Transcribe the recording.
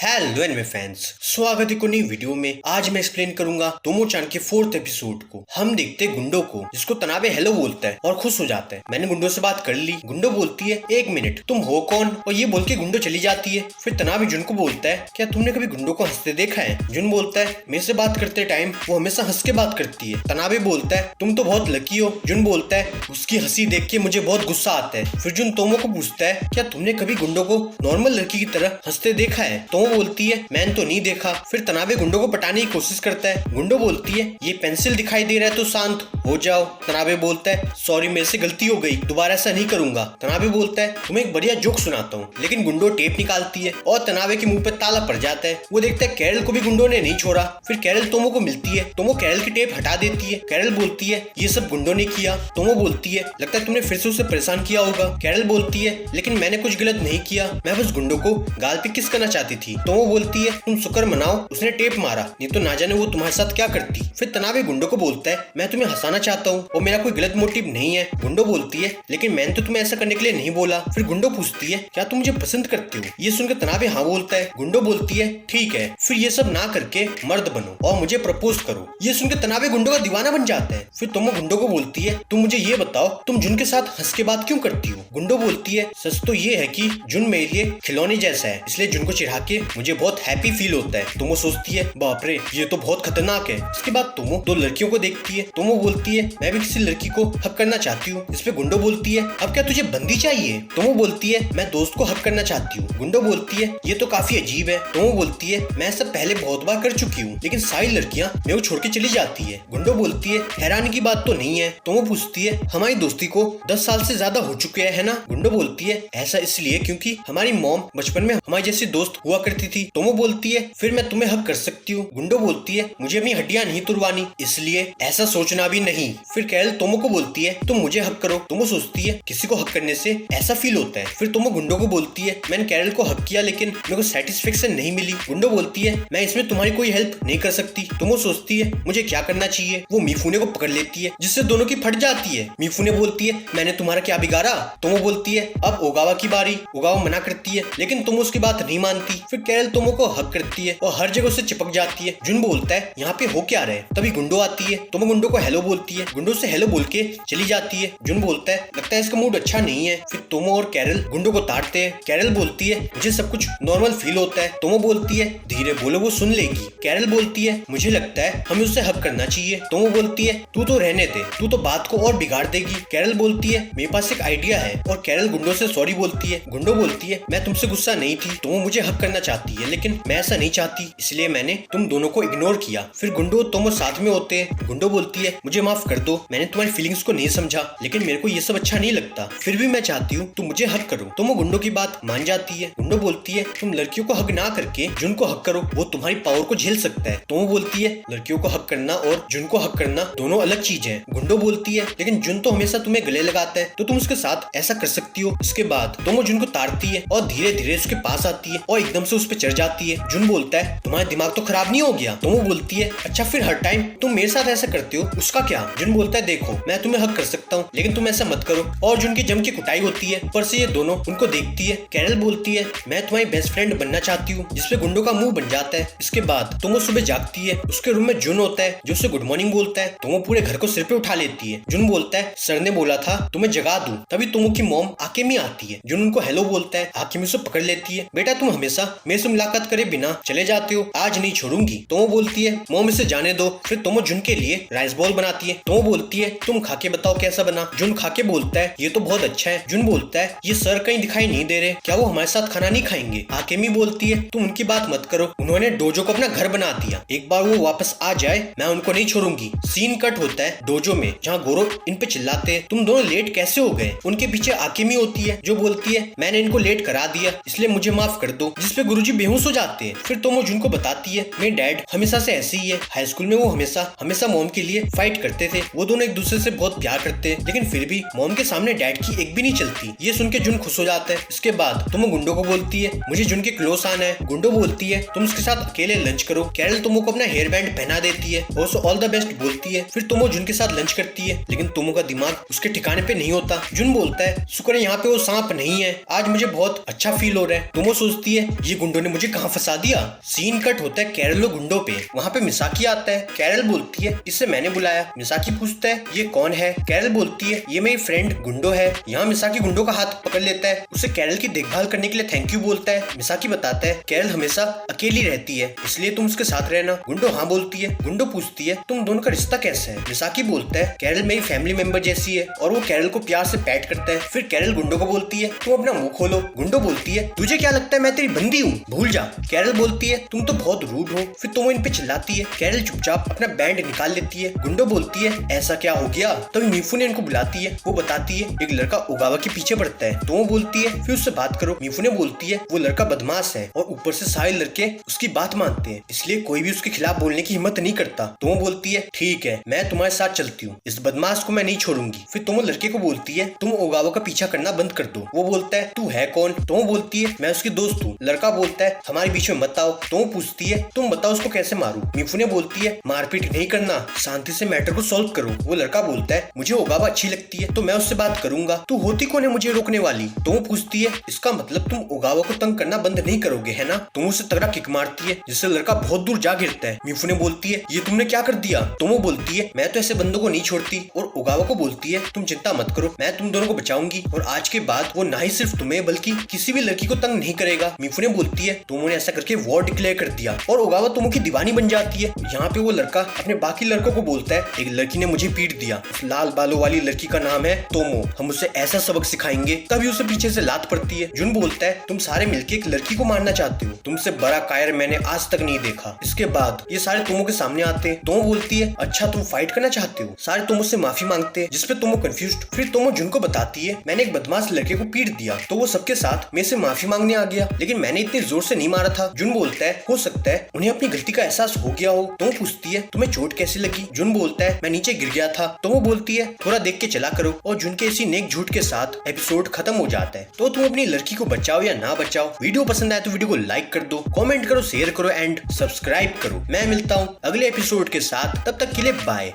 Hello anime fans, स्वागत है को नई वीडियो में। आज मैं एक्सप्लेन करूंगा तोमो-चान के 4th एपिसोड को। हम देखते हैं गुंडो को, जिसको तनाबे हेलो बोलता है और खुश हो जाता है। मैंने गुंडो से बात कर ली। गुंडो बोलती है 1 मिनट तुम हो कौन, और ये बोल के गुंडो चली जाती है। फिर तनाबे जुन को बोलता है क्या तुमने कभी गुंडो को हंसते देखा है। जुन बोलता है मेरे से बात करते टाइम वो हमेशा हंस के बात करती है। तनाबे बोलता है तुम तो बहुत लकी हो। जुन बोलता है उसकी हंसी देख के मुझे बहुत गुस्सा आता है। फिर जुन तोमो को पूछता है क्या तुमने कभी गुंडो को नॉर्मल लड़की की तरह हंसते देखा है। तोमो बोलती है मैंने तो नहीं देखा। फिर तनाबे गुंडो को पटाने की कोशिश करता है। गुंडो बोलती है ये पेंसिल दिखाई दे रहा है तो शांत हो जाओ। तनाबे बोलता है सॉरी मेरे से गलती हो गई, दोबारा ऐसा नहीं करूंगा। तनाबे बोलता है तुम्हें एक बढ़िया जोक सुनाता हूँ। लेकिन गुंडो टेप निकालती है और तनाबे के मुंह पे ताला पड़ जाता है। वो देखता है कैरल को भी गुंडो ने नहीं छोड़ा। फिर कैरल तोमो को मिलती है। तोमो कैरल की टेप हटा देती है। कैरल बोलती है ये सब गुंडो ने किया। तोमो बोलती है लगता है तुमने फिर से उसे परेशान किया होगा। कैरल बोलती है लेकिन मैंने कुछ गलत नहीं किया, मैं बस गुंडो को गाल पे किस करना चाहती थी। तोमो बोलती है तुम शुक्र मनाओ उसने टेप मारा, नहीं तो ना जाने वो तुम्हारे साथ क्या करती। फिर तनाबे गुंडो को बोलता है मैं तुम्हें हंसाना चाहता हूँ और मेरा कोई गलत मोटिव नहीं है। गुंडो बोलती है लेकिन मैंने तो तुम्हें ऐसा करने के लिए नहीं बोला। फिर गुंडो पूछती है क्या तुम मुझे पसंद करते हो। ये सुनकर तनाबे हाँ बोलता है। गुंडो बोलती है ठीक है फिर ये सब ना करके मर्द बनो और मुझे प्रपोज करो। ये सुनकर तनाबे गुंडो का दीवाना बन जाता है। फिर तोमो गुंडो को बोलती है तुम मुझे ये बताओ तुम जुन के साथ हंस के बात क्यों करती हो। गुंडो बोलती है सच तो ये है कि जुन मेरे लिए खिलौने जैसा है, इसलिए जुन को चिढ़ा के मुझे बहुत हैप्पी फील होता है। तोमो सोचती है बाप रे ये तो बहुत खतरनाक है। इसके बाद तोमो 2 लड़कियों को देखती है। तोमो बोलती है मैं भी किसी लड़की को हक करना चाहती हूँ। इस पे गुंडो बोलती है अब क्या तुझे बंदी चाहिए। तोमो बोलती है मैं दोस्त को हक करना चाहती हूँ। गुंडो बोलती है ये तो काफी अजीब है। तोमो बोलती है मैं सब पहले बहुत बार कर चुकी हूँ, लेकिन सारी लड़कियाँ मेरे को छोड़ के चली जाती है। गुंडो बोलती है हैरानी की बात तो नहीं है। तोमो पूछती है हमारी दोस्ती को 10 साल से ज्यादा हो चुके है ना। गुंडो बोलती है ऐसा इसलिए क्योंकि हमारी मॉम बचपन में हमारी जैसी दोस्त हुआ करती थी। तोमो बोलती है फिर मैं तुम्हें हक कर सकती हूँ। गुंडो बोलती है मुझे अपनी हड्डियां नहीं तुड़वानी, इसलिए ऐसा सोचना भी नहीं। फिर कैरल तोमो को बोलती है तुम मुझे हक करो। तोमो सोचती है किसी को हक करने से ऐसा फील होता है। फिर तोमो गुंडो को बोलती है मैंने कैरल को हक किया लेकिन मेरे को सेटिस्फेक्शन नहीं मिली। गुंडो बोलती है मैं इसमें तुम्हारी कोई हेल्प नहीं कर सकती। तोमो सोचती है मुझे क्या करना चाहिए। वो मीफूने को पकड़ लेती है जिससे दोनों की फट जाती है। मीफूने बोलती है मैंने तुम्हारा क्या बिगाड़ा। तोमो बोलती है अब ओगावा की बारी। ओगावा मना करती है लेकिन तोमो उसकी बात नहीं मानती। फिर कैरल तोमो को हक करती है और हर जगह उससे चिपक जाती है। जुन बोलता है यहाँ पे हो क्या रहा है। तभी गुंडो आती है। तोमो गुंडो को हेलो बोलती है। गुंडो से हेलो बोल के चली जाती है। जुन बोलता है लगता है इसका मूड अच्छा नहीं है। फिर तोमो और कैरल गुंडो को ताड़ते हैं। कैरल बोलती है मुझे सब कुछ नॉर्मल फील होता है। तोमो बोलती है धीरे बोलो वो सुन लेगी। कैरल बोलती है मुझे लगता है हमें उससे हक करना चाहिए। तोमो बोलती है तू तो रहने दे, तू तो बात को और बिगाड़ देगी। कैरल बोलती है मेरे पास एक आइडिया है और कैरल गुंडो से सॉरी बोलती है। गुंडो बोलती है मैं तुमसे गुस्सा नहीं थी, तोमो मुझे हक करना चाहती है लेकिन मैं ऐसा नहीं चाहती, इसलिए मैंने तुम दोनों को इग्नोर किया। फिर गुंडो और तोमो साथ में होते हैं। गुंडो बोलती है मुझे माफ कर दो, मैंने तुम्हारी फीलिंग्स को नहीं समझा, लेकिन मेरे को ये सब अच्छा नहीं लगता, फिर भी मैं चाहती हूँ तुम मुझे हक करो। तोमो गुंडो की बात मान जाती है। गुंडो बोलती है तुम लड़कियों को हक ना करके जुन को हक करो, वो तुम्हारी पावर को झेल सकता है। तोमो बोलती है लड़कियों को हक करना और जुन को हक करना दोनों अलग चीज है। गुंडो बोलती है लेकिन जुन तो हमेशा तुम्हें गले लगाता है तो तुम उसके साथ ऐसा कर सकती हो। इसके बाद तोमो जुन को ताड़ती है और धीरे धीरे उसके पास आती है और एकदम से उस पर चढ़ जाती है। जुन बोलता है तुम्हारा दिमाग तो खराब नहीं हो गया। तोमो बोलती है अच्छा फिर हर टाइम तुम मेरे साथ ऐसा करते हो उसका क्या। जुन बोलता है देखो मैं तुम्हें हक कर सकता हूँ लेकिन तुम ऐसा मत करो। और जुन की जम की कुटाई होती है। ऊपर से ये दोनों उनको देखती है। कैरल बोलती है मैं तुम्हारी बेस्ट फ्रेंड बनना चाहती हूँ, जिसपे गुंडो का मुंह बन जाता है। इसके बाद तोमो सुबह जागती है। उसके रूम में जुन होता है जो उसे गुड मॉर्निंग बोलता है। तोमो पूरे घर को सिर पे उठा लेती है। जुन बोलता है सर ने बोला था तुम्हें जगा दूं। तभी तोमो की मॉम आकेमी आती है। जुन उनको हेलो बोलता है। आकेमी उसे पकड़ लेती है। बेटा तुम हमेशा मेरे से मुलाकात करे बिना चले जाते हो, आज नहीं छोड़ूंगी। तोमो बोलती है मॉम इसे जाने दो। फिर तोमो जुन के लिए राइस बॉल बनाती है। तोमो बोलती है तुम खा के बताओ कैसा बना। जुन खा के बोलता है ये तो बहुत अच्छा है। जुन बोलता है ये सर कहीं दिखाई नहीं दे रहे, क्या वो हमारे साथ खाना नहीं खाएंगे। आकेमी बोलती है तुम उनकी बात मत करो, उन्होंने डोजो को अपना घर बना दिया, एक बार वो वापस आ जाए मैं उनको नहीं छोड़ूंगी। सीन कट होता है डोजो में जहाँ गोरो इन पे चिल्लाते हैं तुम दोनों लेट कैसे हो गए। उनके पीछे आकेमी होती है जो बोलती है मैंने इनको लेट करा दिया इसलिए मुझे माफ कर दो, जिसपे गुरुजी बेहोश हो जाते हैं। फिर तोमो जुन को बताती है मेरे डैड हमेशा से ऐसे ही है, हाई स्कूल में वो हमेशा मॉम के लिए फाइट करते थे, वो दोनों एक दूसरे से बहुत प्यार करते हैं लेकिन फिर भी मॉम के सामने डैड की एक भी नहीं चलती। ये सुन के जुन खुश हो जाता है। इसके बाद तोमो गुंडो को बोलती है मुझे जुन के क्लोज आना है। गुंडो बोलती है तुम उसके साथ अकेले लंच करो। कैरल तोमो को अपना हेयर बैंड पहना देती है और उसे ऑल द बेस्ट बोलती है। फिर तोमो जुन के साथ लंच करती है लेकिन तोमो का दिमाग उसके ठिकाने पे नहीं होता। जुन बोलता है शुक्र है यहाँ पे वो सांप नहीं है, आज मुझे बहुत अच्छा फील हो रहा है। तोमो सोचती है ये गुंडो ने मुझे कहाँ फंसा दिया। सीन कट होता है कैरल और गुंडो पे। वहाँ पे मिसाकी आता है। कैरल बोलती है इसे मैंने बुलाया। मिसाकी पूछता है ये कौन है। कैरल बोलती है ये मेरी फ्रेंड गुंडो है। यहाँ मिसाकी गुंडो का हाथ पकड़ लेता है, उसे कैरल की देखभाल करने के लिए थैंक यू बोलता है। मिसाकी बताता है कैरल हमेशा अकेली रहती है, इसलिए तुम उसके साथ रहना। गुंडो हाँ बोलती है। गुंडो पूछती है तुम दोनों का रिश्ता कैसा है। मिसाकी बोलता है कैरल मेरी फैमिली मेंबर जैसी है, और वो कैरल को प्यार से पैट करता है। फिर कैरल गुंडो को बोलती है तुम अपना मुंह खोलो। गुंडो बोलती है तुझे क्या लगता है मैं तेरी बंदी हूँ, भूल जा। कैरल बोलती है तुम तो बहुत रूड हो। फिर तुम इन पे चिल्लाती है। कैरल चुपचाप अपना बैंड निकाल लेती है। गुंडो बोलती है ऐसा क्या हो गया। तभी मीफू ने इनको बुलाती है। वो बताती है एक लड़का ओगावा के पीछे पड़ता है। तो वो बोलती है फिर उससे बात करो। मीफू ने बोलती है वो लड़का बदमाश है और ऊपर से सारे लड़के उसकी बात मानते हैं, इसलिए कोई भी उसके खिलाफ बोलने की हिम्मत नहीं करता। तो वो बोलती है ठीक है मैं तुम्हारे साथ चलती हूँ, इस बदमाश को मैं नहीं छोड़ूंगी। फिर तुम लड़के को बोलती है तुम ओगावा का पीछा करना बंद कर दो। वो बोलता है तू है कौन। तो वो बोलती है मैं उसकी दोस्त हूँ। लड़का बोलता है हमारे बीच में मत आओ। तो वो पूछती है तुम बताओ उसको कैसे मारूं। मीफू ने बोलती है मारपीट नहीं करना, शांति से मैटर को सॉल्व करो। वो लड़का बोलता है मुझे ओगावा अच्छी लगती है तो मैं उससे बात करूंगा, तू होती कौन है मुझे रोकने वाली। तो वो पूछती है इसका मतलब तुम ओगावा को तंग करना बंद नहीं करोगे है ना। तुम उसे तगड़ा किक मारती है जिससे लड़का बहुत दूर जा गिरता है। मीफू ने बोलती है ये तुमने क्या कर दिया। तो वो बोलती है मैं तो ऐसे बंदों को नहीं छोड़ती। और ओगावा को बोलती है तुम चिंता मत करो, मैं तुम दोनों को बचाऊंगी और आज के बाद वो ना ही सिर्फ तुम्हें बल्कि किसी भी लड़की को तंग नहीं करेगा। मीफू ने बोलती है तुमने ऐसा करके वॉर डिक्लेयर कर दिया और ओगावा तुम की दीवानी बन जाती है। यहाँ पे वो लड़का अपने बाकी लड़कों को बोलता है एक लड़की ने मुझे पीट दिया, उस लाल बालों वाली लड़की का नाम है तोमो, हम उसे ऐसा सबक सिखाएंगे। तभी उसे पीछे से लात पड़ती है। जुन बोलता है तुम सारे मिलके एक लड़की को मारना चाहते हो, तुमसे बड़ा कायर मैंने आज तक नहीं देखा। इसके बाद ये सारे तोमो के सामने आते हैं। तोमो बोलती है अच्छा तुम फाइट करना चाहते हो। सारे तोमो से माफी मांगते हैं जिसपे तोमो कंफ्यूज्ड। फिर तोमो जुन को बताती है मैंने एक बदमाश लड़के को पीट दिया तो वो सबके साथ मेरे से माफी मांगने आ गया, लेकिन मैंने इतनी जोर से नहीं मारा था। जुन बोलता है हो सकता है उन्हें अपनी गलती का एहसास हो गया हो। तो पूछती है तुम्हें चोट कैसे लगी। जुन बोलता है मैं नीचे गिर गया था। तो वो बोलती है थोड़ा देख के चला करो। और जुन के इसी नेक झूठ के साथ एपिसोड खत्म हो जाता है। तो तुम अपनी लड़की को बचाओ या ना बचाओ। वीडियो पसंद आए तो वीडियो को लाइक कर दो, कमेंट करो, शेयर करो एंड सब्सक्राइब करो। मैं मिलता हूँ अगले एपिसोड के साथ, तब तक के लिए बाय।